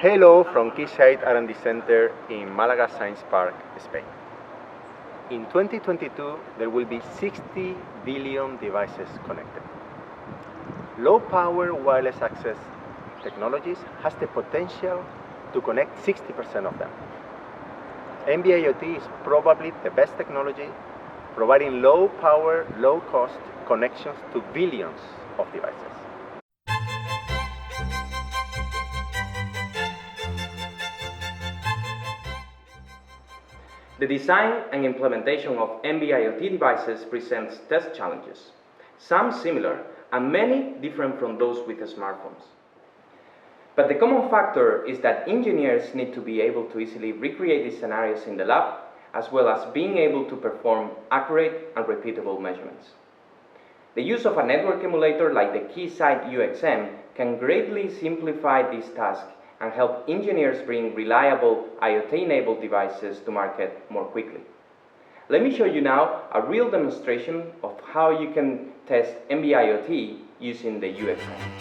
Hello from Keysight R&D Center in Malaga Science Park, Spain. In 2022, there will be 60 billion devices connected. Low-power wireless access technologies has the potential to connect 60% of them. NB-IoT is probably the best technology, providing low-power, low-cost connections to billions of devices. The design and implementation of NB-IoT devices presents test challenges, some similar and many different from those with smartphones. But the common factor is that engineers need to be able to easily recreate these scenarios in the lab, as well as being able to perform accurate and repeatable measurements. The use of a network emulator like the Keysight UXM can greatly simplify this task and help engineers bring reliable IoT-enabled devices to market more quickly. Let me show you now a real demonstration of how you can test NB-IoT using the UXM.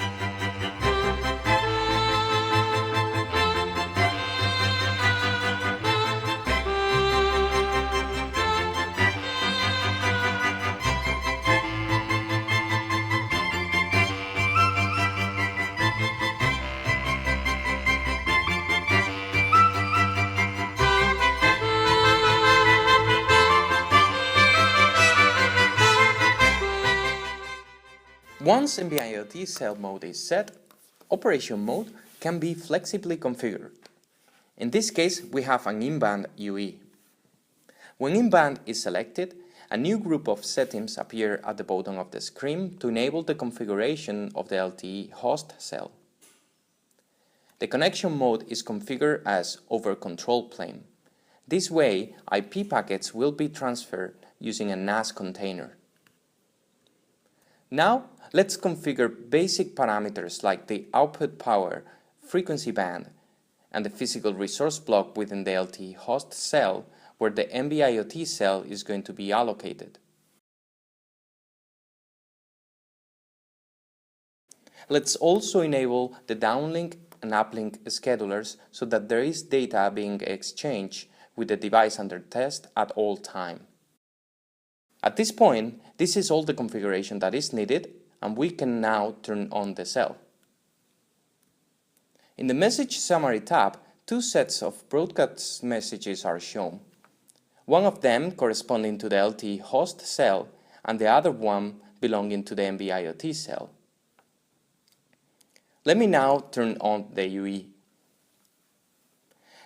Once NB-IoT cell mode is set, operation mode can be flexibly configured. In this case, we have an in-band UE. When in-band is selected, a new group of settings appear at the bottom of the screen to enable the configuration of the LTE host cell. The connection mode is configured as over control plane. This way, IP packets will be transferred using a NAS container. Now, let's configure basic parameters like the output power, frequency band, and the physical resource block within the LTE host cell where the NB-IoT cell is going to be allocated. Let's also enable the downlink and uplink schedulers so that there is data being exchanged with the device under test at all time. At this point, this is all the configuration that is needed, and we can now turn on the cell. In the Message Summary tab, two sets of broadcast messages are shown. One of them corresponding to the LTE host cell, and the other one belonging to the NB-IoT cell. Let me now turn on the UE.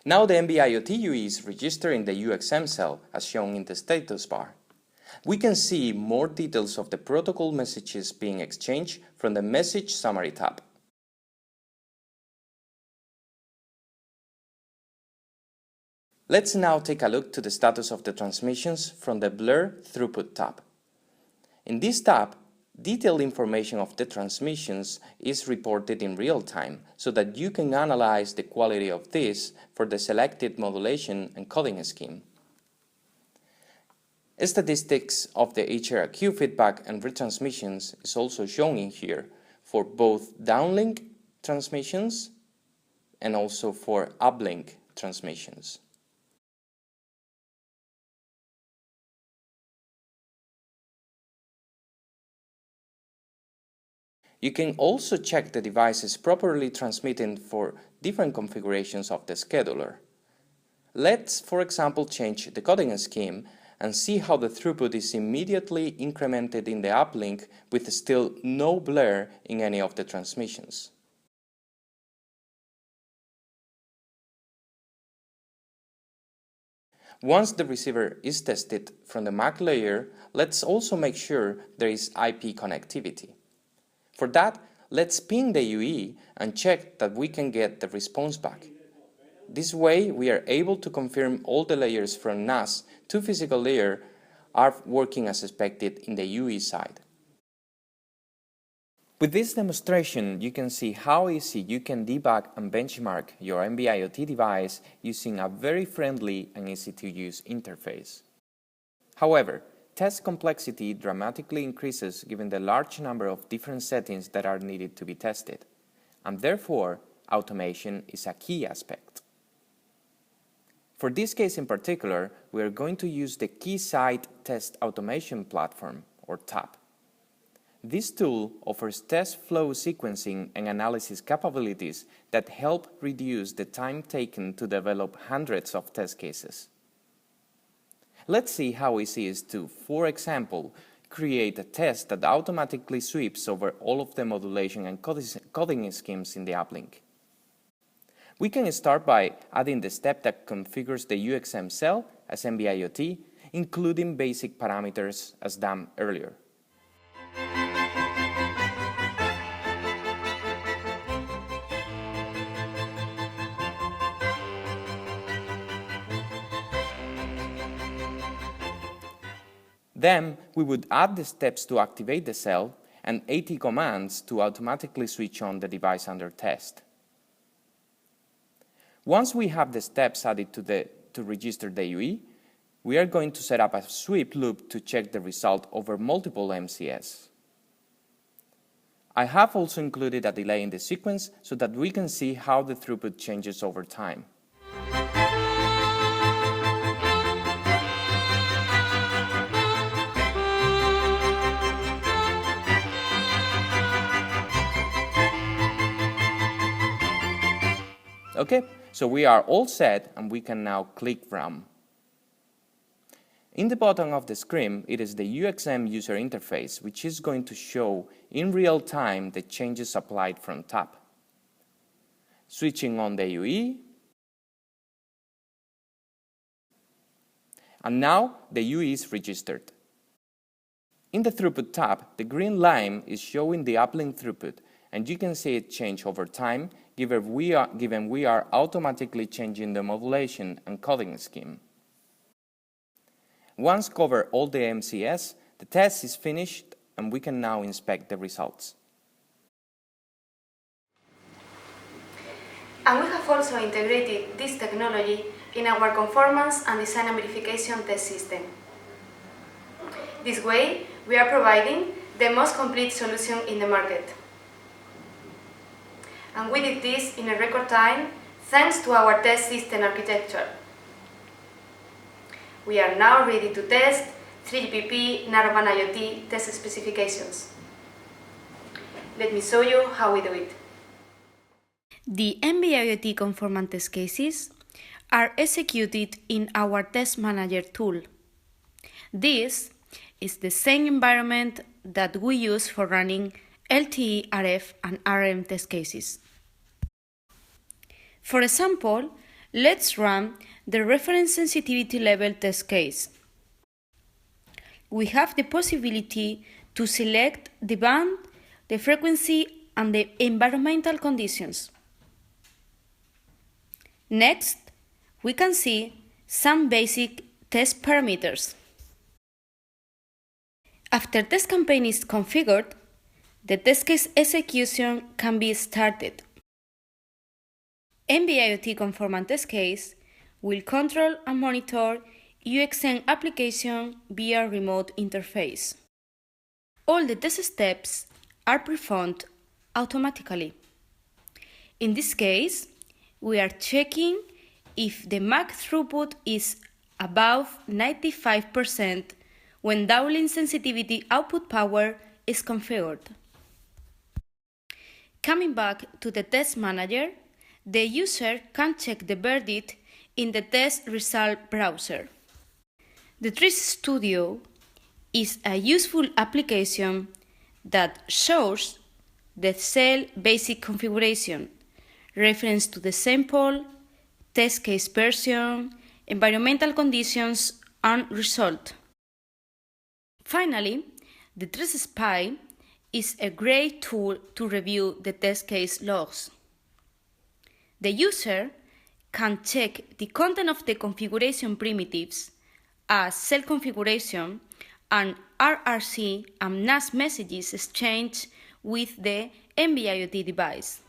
Now the NB-IoT UE is registered in the UXM cell, as shown in the status bar. We can see more details of the protocol messages being exchanged from the Message Summary tab. Let's now take a look to the status of the transmissions from the Blur Throughput tab. In this tab, detailed information of the transmissions is reported in real time so that you can analyze the quality of this for the selected modulation and coding scheme. Statistics of the HRQ feedback and retransmissions is also shown in here for both downlink transmissions and also for uplink transmissions. You can also check the device is properly transmitting for different configurations of the scheduler. Let's, for example, change the coding scheme and see how the throughput is immediately incremented in the uplink with still no blur in any of the transmissions. Once the receiver is tested from the MAC layer, let's also make sure there is IP connectivity. For that, let's ping the UE and check that we can get the response back. This way, we are able to confirm all the layers from NAS to physical layer are working as expected in the UE side. With this demonstration, you can see how easy you can debug and benchmark your NB-IoT device using a very friendly and easy-to-use interface. However, test complexity dramatically increases given the large number of different settings that are needed to be tested, and therefore, automation is a key aspect. For this case in particular, we are going to use the Keysight Test Automation Platform, or TAP. This tool offers test flow sequencing and analysis capabilities that help reduce the time taken to develop hundreds of test cases. Let's see how easy it is to, for example, create a test that automatically sweeps over all of the modulation and coding schemes in the uplink. We can start by adding the step that configures the UXM cell as NB-IoT, including basic parameters as done earlier. Then we would add the steps to activate the cell and AT commands to automatically switch on the device under test. Once we have the steps added to register the UE, we are going to set up a sweep loop to check the result over multiple MCS. I have also included a delay in the sequence so that we can see how the throughput changes over time. Okay, so we are all set and we can now click Run. In the bottom of the screen, it is the UXM user interface, which is going to show in real time the changes applied from TAP. Switching on the UE, and now the UE is registered. In the Throughput tab, the green line is showing the uplink throughput, and you can see it change over time, given we are automatically changing the modulation and coding scheme. Once covered all the MCS, the test is finished and we can now inspect the results. And we have also integrated this technology in our conformance and design and verification test system. This way, we are providing the most complete solution in the market. And we did this in a record time thanks to our test system architecture. We are now ready to test 3GPP Narrowband IoT test specifications. Let me show you how we do it. The NB-IoT conformance test cases are executed in our Test Manager tool. This is the same environment that we use for running LTE, RF, and RM test cases. For example, let's run the reference sensitivity level test case. We have the possibility to select the band, the frequency, and the environmental conditions. Next, we can see some basic test parameters. After test campaign is configured, the test case execution can be started. NB-IoT conformance test case will control and monitor UXM application via remote interface. All the test steps are performed automatically. In this case, we are checking if the MAC throughput is above 95% when downlink sensitivity output power is configured. Coming back to the Test Manager, the user can check the verdict in the test result browser. The TRIZ Studio is a useful application that shows the cell basic configuration, reference to the sample, test case version, environmental conditions, and result. Finally, the TRIZ Spy is a great tool to review the test case logs. The user can check the content of the configuration primitives as cell configuration and RRC and NAS messages exchanged with the NB-IoT device.